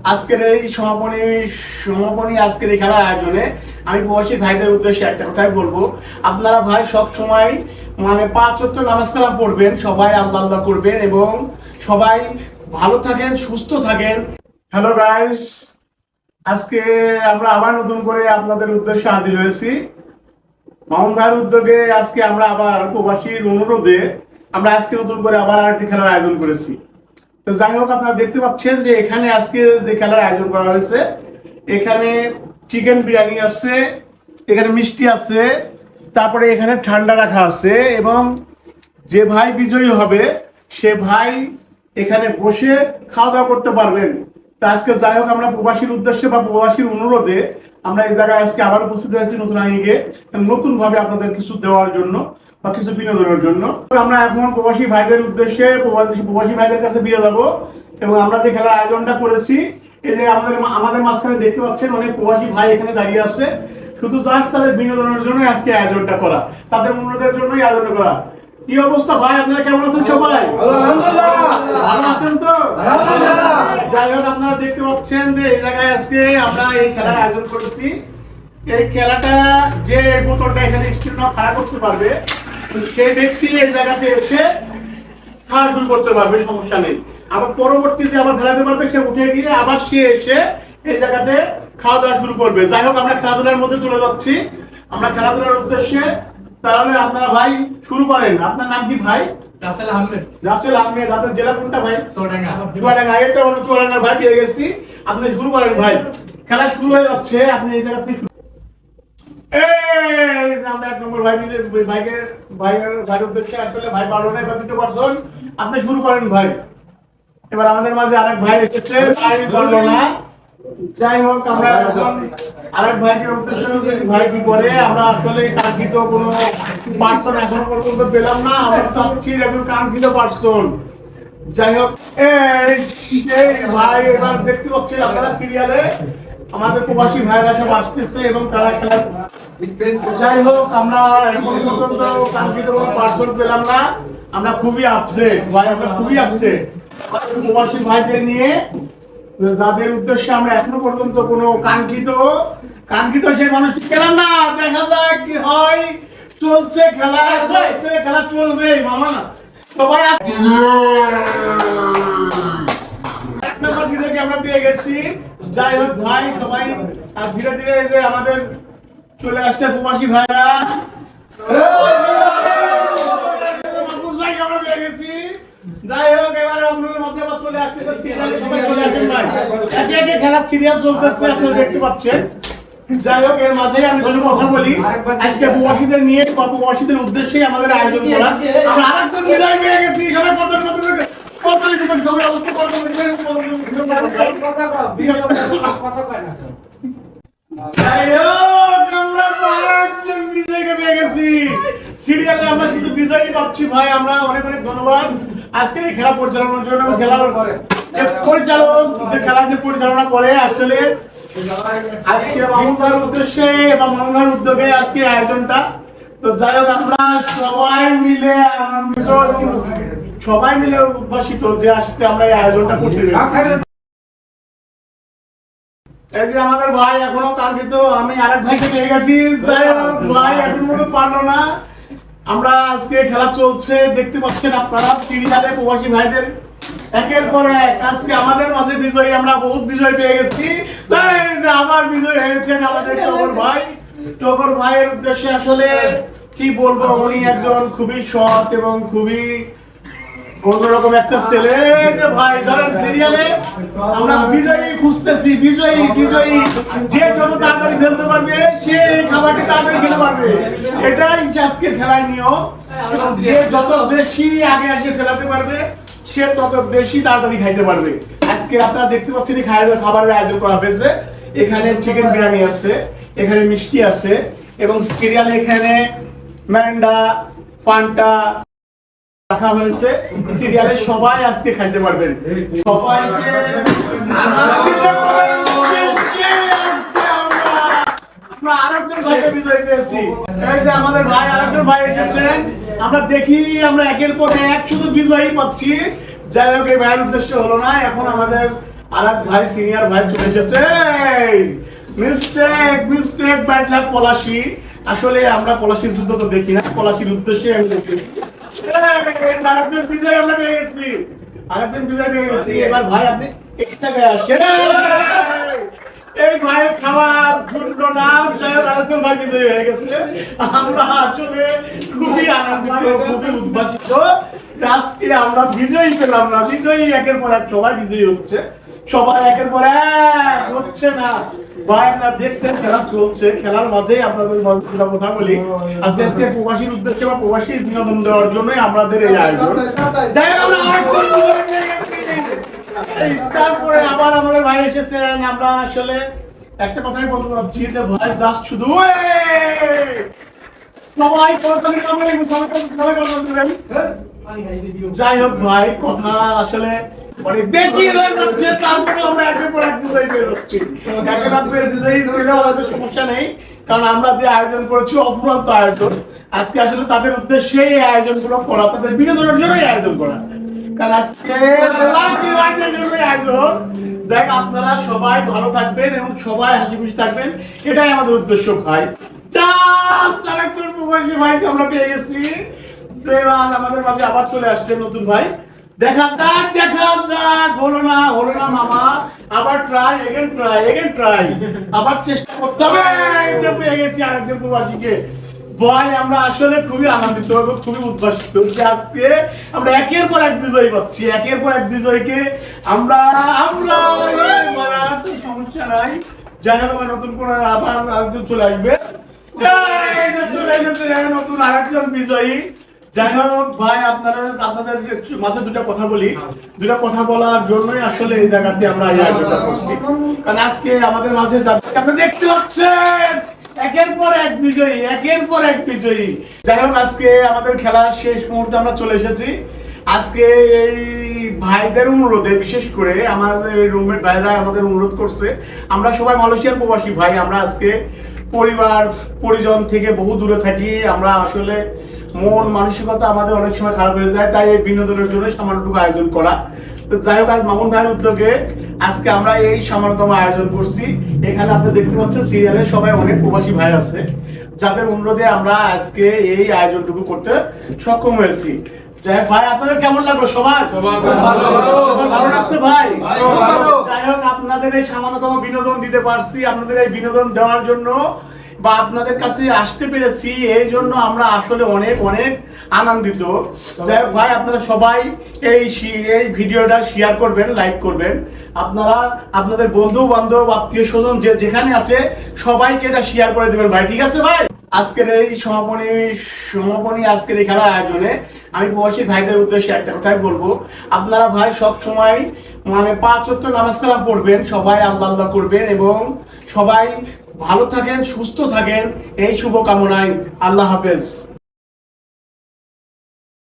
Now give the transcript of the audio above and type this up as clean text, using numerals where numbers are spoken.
আজকের এই সমাপনী আজকের এই খেলার আয়োজনে আমি প্রবাসী ভাইদের উদ্দেশ্যে একটা কথাই বলবো। আপনারা ভাই সব সময় মানে 5 ওয়াক্ত নামাজ কালাম পড়বেন, সবাই আল্লাহ আল্লাহ করবেন এবং সবাই ভালো থাকেন, সুস্থ থাকেন। হ্যালো গাইস, আজকে আমরা আবার নতুন করে আপনাদের উদ্দেশ্যে হাজির হয়েছি। মামুন ভাইয়ের উদ্যোগে আজকে আমরা আবার প্রবাসীর অনুরোধে আমরা আজকে নতুন করে আবার আরেকটি খেলার আয়োজন করেছি। তো যাই হোক, আপনারা দেখতে পাচ্ছেন যে এখানে আজকে যে খেলার আয়োজন করা হয়েছে, এখানে চিকেন বিরিয়ানি আছে, এখানে মিষ্টি আছে, তারপরে এখানে ঠান্ডা রাখা আছে এবং যে ভাই বিজয়ী হবে সে ভাই এখানে বসে খাওয়া দাওয়া করতে পারবেন। তা আজকে যাই হোক, আমরা প্রবাসীর উদ্দেশ্যে বা প্রবাসীর অনুরোধে আমরা এই জায়গায় আজকে আবার উপস্থিত হয়েছি নতুন আঙ্গিকে, নতুন ভাবে আপনাদের কিছু দেওয়ার জন্য বা কিছু বিনোদনের জন্য। আমরা এখন প্রবাসী ভাইদের উদ্দেশ্যে প্রবাসী ভাইদের কাছে ফিরে যাবো এবং আমরা যে খেলার আয়োজনটা করেছি, এই যে আমাদের মাঝখানে দেখতে পাচ্ছেন অনেক প্রবাসী ভাই এখানে দাঁড়িয়ে আছে, শুধু তাদের বিনোদনের জন্য আজকে আয়োজনটা করা, তাদের অনুরোধের জন্যই আয়োজন করা। কি অবস্থা ভাই, আপনারা কেমন আছেন সবাই? ভালো আছেন তো? যাই হোক, আপনারা দেখতে পাচ্ছেন যে এই জায়গায় আজকে আমরা এই খেলার আয়োজন করেছি। এই খেলাটা যে বোতলটা এখানে খাড়া করতে পারবে সেই ব্যক্তি এই জায়গাতে এসে খেলাধুলা করতে পারবে, সমস্যা নেই। আবার পরবর্তীতে আবার খেলাতে পারবে, সে উঠে গিয়ে আবার সে এসে এই জায়গাতে খাওয়া দাওয়া শুরু করবে। যাই হোক, আমরা খেলাধুলার মধ্যে চলে যাচ্ছি, আমরা খেলাধুলার উদ্দেশ্যে। তাহলে আপনারা ভাই শুরু করেন। আপনার নাম কি ভাই? রাসেল আহমেদ। রাসেল আহমেদ। আপনার জেলা কোনটা ভাই? চুয়াডাঙ্গা। চুয়াডাঙ্গা। আগে তো আমরা চুয়াডাঙ্গার ভাই পেয়ে গেছি। আপনি শুরু করেন ভাই, খেলা শুরু হয়ে যাচ্ছে, আপনি এই জায়গা থেকে আমরা 1 নম্বর ভাই মিলে ভাইয়ের উদ্দেশ্যে আসলে ভাই পারলো না, এবার 2 পারসন। আপনি শুরু করেন ভাই। এবার আমাদের মাঝে আরেক ভাই এসেছে, ভাই পারলো না। যাই হোক, আমরা এখন আরেক ভাইকে উদ্দেশ্যে ভাই কি করে, আমরা আসলে কাঙ্ক্ষিত কোনো পার্সন এখনো পর্যন্ত পেলাম না। আমরা চাচ্ছি একজন কাঙ্ক্ষিত পার্সন। যাই হোক, এই ভাই এবার দেখতে পাচ্ছেন আপনারা সিরিয়ালে আমাদের প্রবাসী ভাইরা সব আসতেছে এবং তারা খেলা। যাই হোক, আমরা এখন পর্যন্ত কাঙ্ক্ষিত কোনো পার্সন পেলাম না। আমরা খুবই আপসেট ভাই, আমরা খুবই আপসেট প্রবাসী ভাইদের নিয়ে, যাদের উদ্দেশ্যে আমরা এখনো পর্যন্ত কোনো কাঙ্ক্ষিত সেই মানুষটি পেলাম না। দেখা যাক কি হয়। চলছে খেলা, খেলা চলবে মামা। সবাই 1 নম্বর বিজয়কে আমরা পেয়ে গেছি। যাই হোক ভাই, সবাই ধীরে ধীরে এই যে আমাদের চলে আসছে প্রবাসী ভাইরা। আমরা পেয়ে গেছি। যাই হোক, এবার আপনাদের মধ্যে চলে আসতেছে সিরিয়ালে, সবাই চলে আসেন ভাই। একে একে খেলার সিরিয়াল চলতেছে, আপনারা দেখতে পাচ্ছেন। যাই হোক, এর মাঝে আমি কিছু কথা বলি। আজকে প্রবাসীদের নিয়ে বা প্রবাসীদের উদ্দেশ্যে আমাদের আয়োজন করা। আমরা আরেকজন বিজয় পেয়ে গেছি। সবাই সিরিয়ালে আমরা শুধু বিজয়ী পাচ্ছি ভাই। আমরা অনেক অনেক ধন্যবাদ আজকের এই খেলা পরিচালনার জন্য। খেলার পরিচালক যে খেলা যে পরিচালনা করে, আসলে আজকে মামুন ভাইয়ের উদ্দেশ্যে বা মামুন ভাইয়ের উদ্যোগে আজকে আয়োজনটা। তো যাই হোক, আমরা সবাই মিলে আনন্দিত, সবাই মিলে উদ্ভাসিত যে আজকে আমরা এই আয়োজনটা করতে পেরেছি। এই যে আমাদের ভাই এখনো কাঙ্ক্ষিত, আমি আরেক ভাইকে পেয়ে গেছি। যাই হোক, ভাই এখন মতো পারলো না। আমরা আজকে খেলা চলছে, দেখতে পাচ্ছেন আপনারা সিরিয়ালে প্রবাসী ভাইদের একের পর এক। আজকে আমাদের মাঝে বিজয়ী, আমরা বহুত বিজয় পেয়ে গেছি। তাই যে আবার বিজয় হয়েছেন আমাদের টগর ভাই। টগর ভাইয়ের উদ্দেশ্যে আসলে কি বলবো, উনি একজন খুবই সৎ এবং খুবই অন্যরকম একটা ছেলে। যে ভাই ধরেন সিরিয়ালে আমরা বিজয়ী খুঁজতেছি, বিজয়ী যে যত তাড়াতাড়ি খেলতে পারবে সে খাবারটি তাড়াতাড়ি খেতে পারবে, এটাই আজকে খেলার নিয়ম। যে যত বেশি আগে খেলাতে পারবে সে তত বেশি তাড়াতাড়ি খাইতে পারবে। আজকে আপনারা দেখতে পাচ্ছেন খাবারের আয়োজন করা হয়েছে। এখানে চিকেন বিরিয়ানি আছে, এখানে মিষ্টি আছে এবং সিরিয়ালে এখানে ম্যান্ডা, ফান্টা রাখা হয়েছে। সিরিয়ালে সবাই আজকে খাইতে পারবেন। সবাইকে আমরা আরেকজন ভাইকে বিজয় পেয়েছি। এই যে আমাদের ভাই আরেকজন ভাই এসেছেন। আমরা দেখি আমরা একের পর এক শুধু বিজয়ী পাচ্ছি। যাই হোক, এই ভাইয়ের উদ্দেশ্য হলো না। এখন আমাদের আর এক ভাই সিনিয়র ভাই চলে এসেছে। Mistake bad luck Palashi. আসলে আমরা পলাশীর যুদ্ধ তো দেখি না, পলাশীর উদ্দেশ্যে আমি দেখছি। আরেকদিন বিজয় আমরা পেয়ে গেছি, আরেকদিন বিজয় পেয়ে গেছি। এবার ভাই আপনি এই জায়গায় আসেন। এই ভাইয়ের খাবার ঘুরলো না, জয় আরেকজন ভাই বিজয়ী হয়ে গেছে। আমরা আসলে খুবই আনন্দিত, খুবই উদ্ভাসিত। আজকে আমরা বিজয়ী পেলাম না, বিজয়ী একের পর এক সবাই বিজয়ী হচ্ছে, সবাই একের পর এক হচ্ছে না। ভাই আপনারা দেখছেন খেলা চলছে, খেলার মাঝেই আপনাদের কথা বলি। আজকে আজকে প্রবাসীর উদ্দেশ্যে বা প্রবাসীর বিনোদন দেওয়ার জন্যই আমাদের এই আয়োজন। যাই হোক, আমরা আরেকজন বিজয়ী পেয়ে গেছি। তারপরে আবার আমাদের ভাই এসেছেন। আমরা আসলে একটা কথাই বলতে চাচ্ছি যে ভাই জাস্ট শুধু সবাই যাই হোক ভাই, কথা আসলে অনেক বেশি হয়ে যাচ্ছে। তারপরে আমরা একের পর এক বিজয়ী পেয়ে যাচ্ছি। একের বিজয়ী পেলেও আমাদের সমস্যা নেই, কারণ আমরা যে আয়োজন করেছি অফুরন্ত আয়োজন। আজকে আসলে তাদের উদ্দেশ্যে এই আয়োজন গুলো করা, তাদের বিনোদনের জন্যই আয়োজন করা। কারণ আজকে আয়োজন দেখ, আপনারা সবাই ভালো থাকবেন এবং সবাই হাসি খুশি থাকবেন, এটাই আমাদের উদ্দেশ্য ভাই। জাস্ট আরেকজন প্রবাসী ভাইকে আমরা পেয়ে গেছি। আমাদের মাঝে আবার চলে আসছে নতুন ভাই। দেখা যাক, হলো না মামা, আবার ট্রাই, আবার চেষ্টা করতে হবে। পেয়ে গেছি আরেকজন প্রবাসীকে। ভাই আমরা আসলে খুবই আনন্দিত এবং খুবই উদ্ভাসিত যে আজকে আমরা একের পর এক বিজয়ী পাচ্ছি, একের পর এক বিজয়ীকে আমরা সমস্যা নাই। যাই হোক, আমার নতুন করে আবার আরেকজন চলে আসবে, চলে এসেছে নতুন আরেকজন বিজয়ী। যাই হোক ভাই, আপনাদের মাঝে দুটা কথা বলি। দুটা কথা বলার জন্যই আসলে এই জায়গাতে আমরা এই আয়োজনটা করছি। কারণ আজকে আমাদের মাঝে আপনি দেখতে পাচ্ছেন একের পর এক বিজয়ী, একের পর এক বিজয়ী। যাই হোক, আজকে আমাদের খেলার শেষ মুহূর্তে আমরা চলে এসেছি। আজকে এই ভাইদের অনুরোধে, বিশেষ করে আমাদের রুমমেট ভাইরা আমাদের অনুরোধ করছে, আমরা সবাই মালয়েশিয়ার প্রবাসী ভাই, আমরা আজকে পরিবার পরিজন থেকে বহু দূরে থাকি। আমরা আসলে মন মানসিকতা আমাদের অনেক সময় খারাপ হয়ে যায়, তাই এই বিনোদনের জন্য সামান্যটুকু আয়োজন করা। তো যাই হোক, আজ মামুন ভাইয়ের উদ্যোগে আজকে আমরা এই সামান্যতম আয়োজন করছি। এখানে আপনি দেখতে পাচ্ছেন সিরিয়ালে সবাই অনেক প্রবাসী ভাই আছে, যাদের অনুরোধে আমরা আজকে এই আয়োজনটুকু করতে সক্ষম হয়েছি। যাই হোক ভাই, আপনাদের কেমন লাগলো? সবার ভালো লাগছে ভাই? যাই হোক, আপনাদের এই সামান্যতম বিনোদন দিতে পারছি, আপনাদের এই বিনোদন দেওয়ার জন্য বা আপনাদের কাছে আসতে পেরেছি, এই জন্য আমরা আসলে অনেক অনেক আনন্দিত। যাই হোক ভাই, আপনারা সবাই এই ভিডিওটা শেয়ার করবেন, লাইক করবেন। আপনারা আপনাদের বন্ধু বান্ধব আত্মীয় স্বজন যে যেখানে আছে সবাইকে এটা শেয়ার করে দেবেন ভাই, ঠিক আছে ভাই? আজকের এই সমাপনী আজকের এই খেলার আয়োজনে আমি প্রবাসী ভাইদের উদ্দেশ্যে একটা কথাই বলবো। আপনারা ভাই সব সময় মানে 5 ওয়াক্ত নামাজ কালাম পড়বেন, সবাই আল্লাহ করবেন এবং সবাই ভালো থাকেন, সুস্থ থাকেন, এই শুভ কামনায়। আল্লাহ হাফেজ।